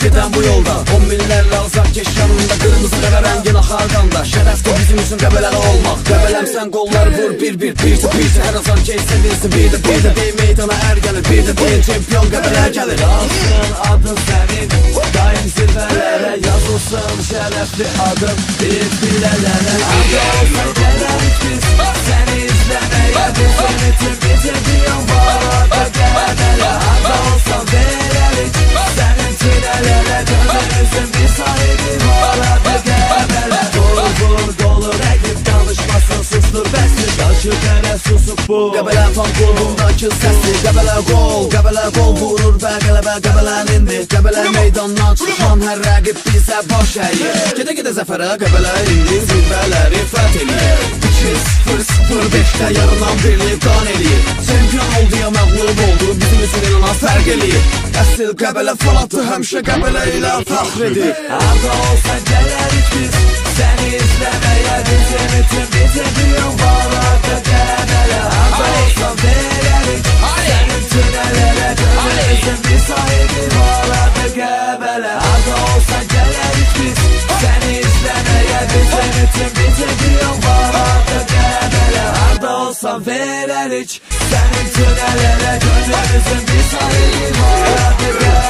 gedən bu yolda 10 minlərlə azar keş yanında, qırmızı qəbə rəngin axar qanda. Şərəfdir bizim üçün qəbələri olmaq, qəbələmsən qollar vur bir-bir, bir-bir hər azar keş sevinsin bir-də dey meydana ər gəlir, bir də dey çempion qəbələr gəlir. Yazsın adın sənin, daim zirvələrə yazılsın şərəfli adım bir bilələrə. Adı olsa gələrik biz səni izləməyə, bizim üçün bir çempion var orada qəbələ. Adı olsa verərik sənin çilələrə, gözümüzün bir sahibi var orada qəbələ. Vur qolu rəqib danışmasın, sustur bəsdir, qaşı qərə susub bu qəbələ fan qolundakı səsdir. Qəbələ qol vurur və qələbə qəbələnindir. Qəbələ meydandan çıxan hər rəqib bizə baş əyir. Gedə zəfərə qəbələ indi zirvələri fəth eləyir. 2-0-0-5-də yarılan birlik qan eləyir. Çempion oldu ya məğlub oldu, bizim üçün inanaz fərq eləyir. Əsl qəbələ falatı həmişə qəbələ ilə fəxr edir. Harda olsa gələrik biz səni izləməyə, bizim üçün bir çempion var orada qəbələ. Harda olsa verərik sənin çilələrə, gözümüzün bir sahibi var orada qəbələ. Harda olsa gələrik biz səni izləməyə, bizim üçün bir çempion var orada qəbələ. Harda olsa verərik sənin çilələrə, gözümüzün bir sahibi var orada qəbələ.